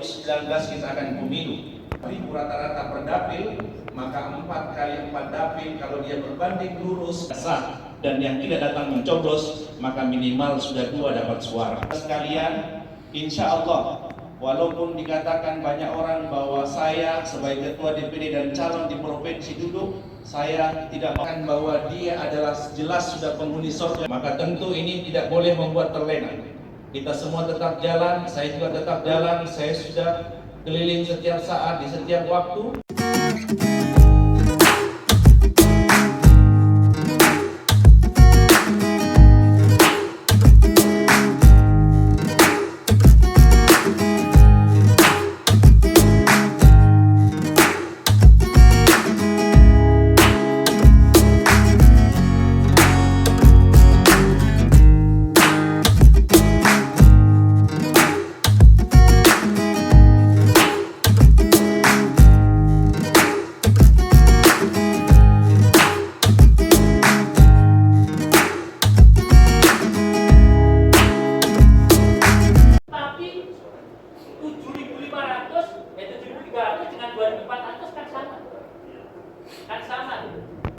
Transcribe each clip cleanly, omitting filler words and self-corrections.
2019 kita akan pemilu. Ribu rata-rata per dapil, maka 4 kali 4 dapil kalau dia berbanding lurus sah, dan yang tidak datang mencoblos maka minimal sudah 2 dapat suara. Sekalian, insya Allah, walaupun dikatakan banyak orang bahwa saya sebagai ketua DPD dan calon di provinsi duduk, saya tidak makan bahwa dia adalah jelas sudah penghuni surga, maka tentu ini tidak boleh membuat terlena. Kita semua tetap jalan, saya juga tetap jalan, saya sudah keliling setiap saat, di setiap waktu.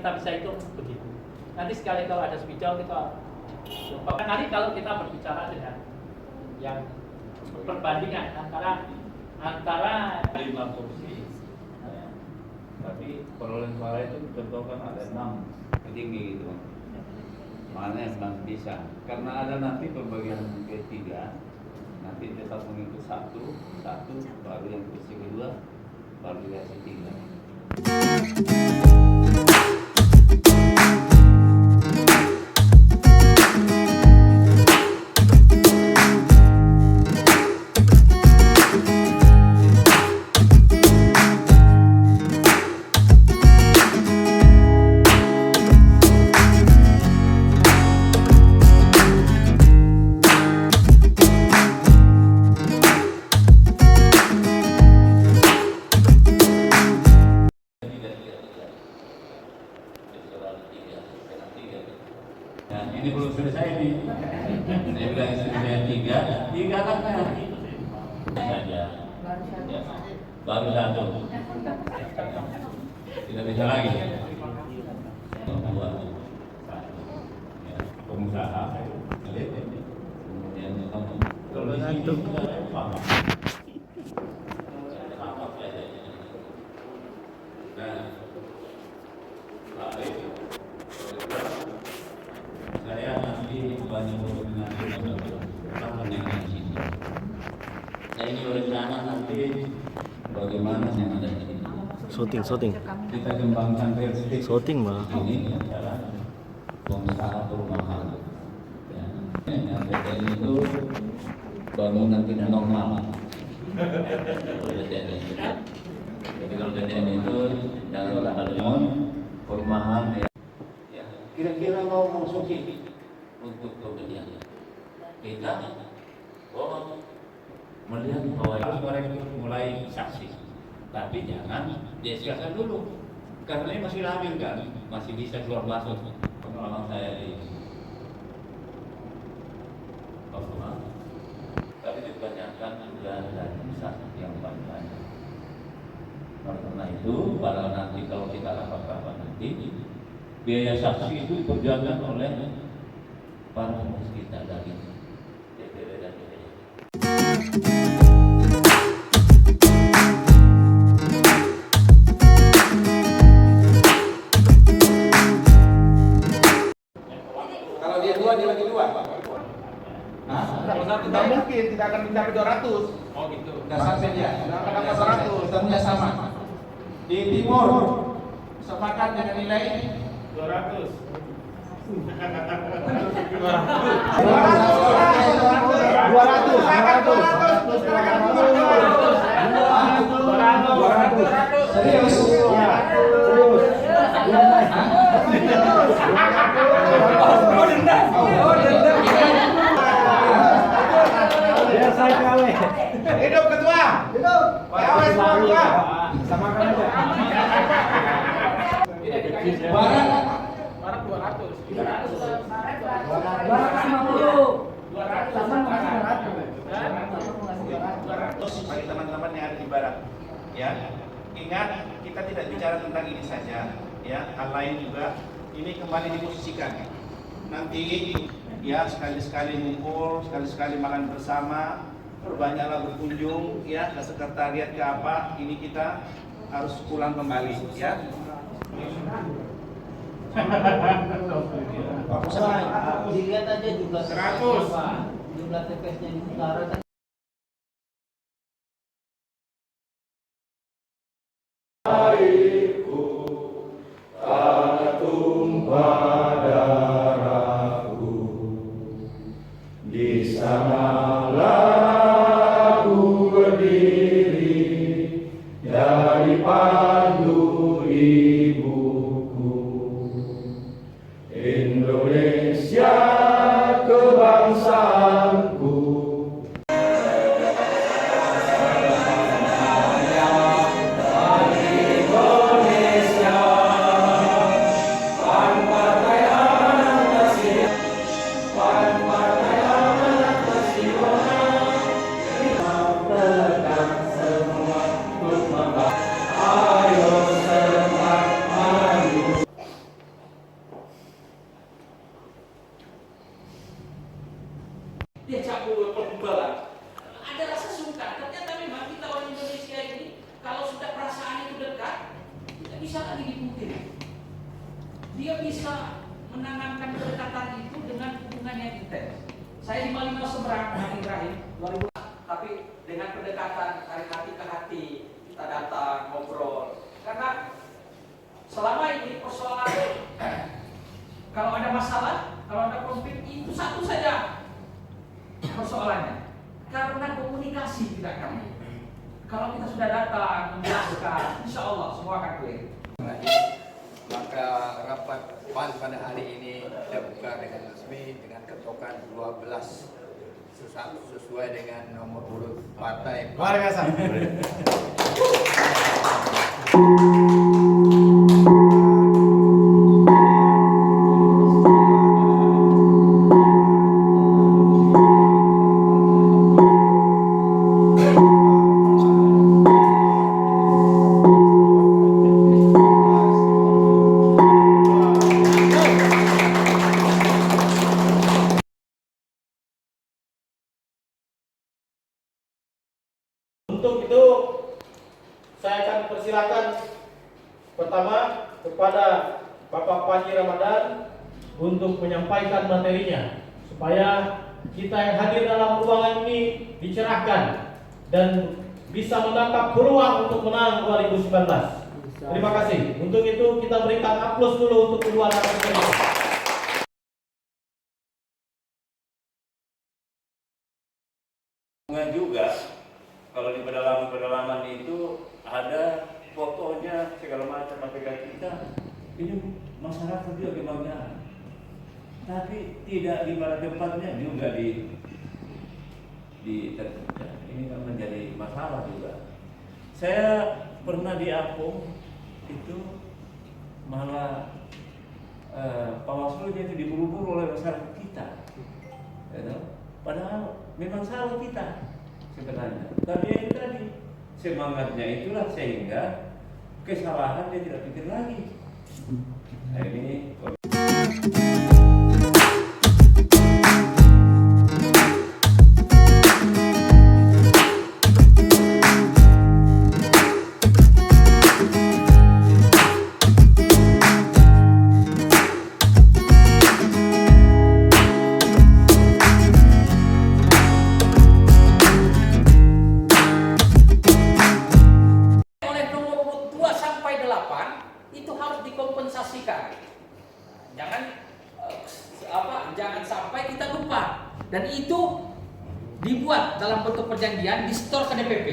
Kita bisa hitung begitu. Nanti sekali kalau ada spidol kita bahkan nanti kalau kita berbicara dengan yang perbandingan antara 5 kursi, tapi perolehan suara itu contohkan ada 6 tinggi gitu, mana yang belum bisa karena ada nanti pembagian ketiga, nanti tetap mengikut satu baru yang kursi kedua baru dikasih 3. Nah, ini belum selesai nih. Saya bilang istri saya 3 anaknya saja. Ya, baru 1. Tidak bisa lagi. Membuat ya, pengusaha. Kemudian kondisi juga paham. Saya nanti banyak berkoordinasi dengan teman yang di sini. Saya ini berencana nanti bagaimana yang ada di sini. Syuting. Kita kembangkan Syuting mah. Ini adalah pengusaha perumahan. Ya. Yang PTN itu bangunan tidak normal. Jadi kalau PTN itu jangan bangun perumahan ya. Kira-kira mau masuki untuk pekerjaan kita melihat bahwa harus mereka mulai saksi, tapi jangan dieskalkan dulu karena ini masih labil kan, masih bisa keluar masuk. Pengalaman saya di Papua, tapi kebanyakan sudah dari saksi yang banyak. Karena itu pada nanti kalau kita rapat-rapat nanti biaya saksi itu diperjuangkan oleh para pengurus kita dari DPD dan DPD. Kalau dia 2, dia bagi 2. Tidak mungkin, tidak akan mencapai 200. Oh gitu. Tidak sampai dia. Tidak akan dapat 100. Ketemunya sama. Di timur sepakat dengan nilai 200. 200. Hidup ketua. Hidup. Awas ketua. Samakan aja. Barat 200. 250. 200. Bagi teman-teman Barat. Ya, ingat kita tidak bicara tentang ini saja, ya, hal lain juga. Ini kembali diposisikan. Nanti ya sekali-sekali ngumpul, sekali-sekali makan bersama, perbanyaklah berkunjung, ya, ke sekretariat ke apa. Ini kita harus pulang kembali, ya. Dilihat aja jumlah 100. jumlah TPS-nya di utara kan. Di sanalah aku berdiri dari pandu ibuku, Indonesia kebangsaanku. Dia cabut pembelan. Ada rasa sungkan. Ternyata memang kita orang Indonesia ini kalau sudah perasaan itu dekat, tidak bisa lagi dipungkiri. Dia bisa menanamkan kedekatan itu dengan hubungan yang intens. Saya di Malino seberang Bang Ibrahim 2000, tapi dengan pendekatan dari hati ke hati kita datang ngobrol. Karena selama ini persoalan kalau ada masalah, kalau ada konflik itu satu saja persoalannya, karena komunikasi tidak kami. Kalau kita sudah datang menjelaskan, insya Allah semua akan clear. Maka rapat PAN pada hari ini dibuka dengan resmi dengan ketokan 12 sesuai dengan nomor urut partai. Luar biasa. Untuk itu saya akan persilakan pertama kepada Bapak Panji Ramadan untuk menyampaikan materinya supaya kita yang hadir dalam ruangan ini dicerahkan dan bisa menangkap peluang untuk menang 2019. Terima kasih. Untuk itu kita berikan aplaus dulu untuk kedua narasumber. Juga kalau di pedalaman itu ada fotonya segala macam APK kita, ini masyarakat juga kebahagiaan, tapi tidak di pada tempatnya juga di ini kan menjadi masalah juga. Saya pernah di Apung itu malah Bawaslu-nya itu diburu-buru oleh masyarakat kita, padahal memang salah kita sebenarnya. Tapi itu tadi semangatnya itulah sehingga kesalahan dia tidak pikir lagi. Nah, ini dikompensasikan. Jangan sampai kita lupa, dan itu dibuat dalam bentuk perjanjian di-store ke DPP.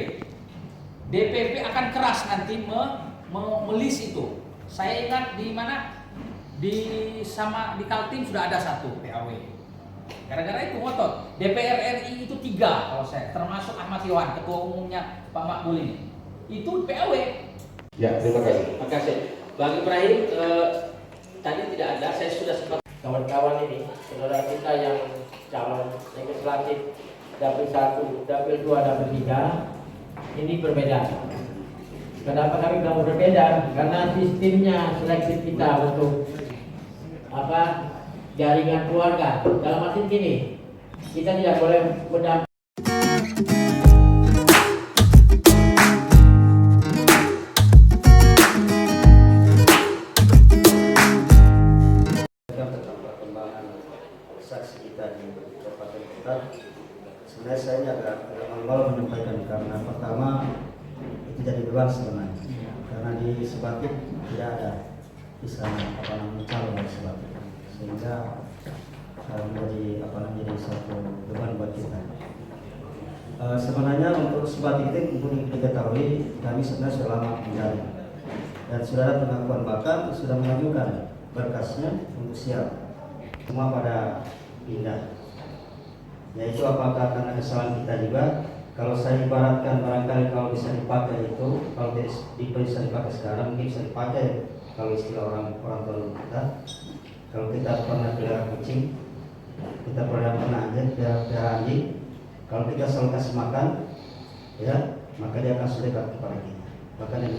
DPP akan keras nanti melis itu. Saya ingat di mana di Kaltim sudah ada satu PAW. Gara-gara itu ngotot. DPR RI itu 3 kalau saya, termasuk Ahmad Yohan, ketua umumnya Pak Makbul ini. Itu PAW. Ya, terima kasih. Terima kasih. Bang Ibrahim, tadi tidak ada, saya sudah sempat kawan-kawan ini, saudara kita yang calon legislatif Dapil 1, Dapil 2, Dapil 3 ini berbeda. Kenapa kami bilang berbeda? Karena sistemnya seleksi kita untuk jaringan keluarga. Dalam arti gini, kita tidak boleh mendampingi. Tentang perkembangan saksi kita di Kabupaten Kuta, sebenarnya saya agak malu menyampaikan karena pertama itu jadi beban sebenarnya, karena di Sebatik tidak ada misalnya calon dari Sebatik, sehingga menjadi satu beban buat kita. Sebenarnya untuk Sebatik itu untuk diketahui kami sebenarnya sudah lama menjalani dan saudara pengakuan bahkan sudah mengajukan berkasnya untuk siap, semua pada pindah. Yaitu apakah karena kesalahan kita juga? Kalau saya ibaratkan barangkali kalau bisa dipakai itu, kalau bisa dipakai sekarang mungkin bisa dipakai kalau istilah orang tua kita. Kalau kita pernah pelihara kucing, kita pernah pelihara anjing, kalau kita selalu kasih makan, ya maka dia akan sulit kepada kita. Bahkan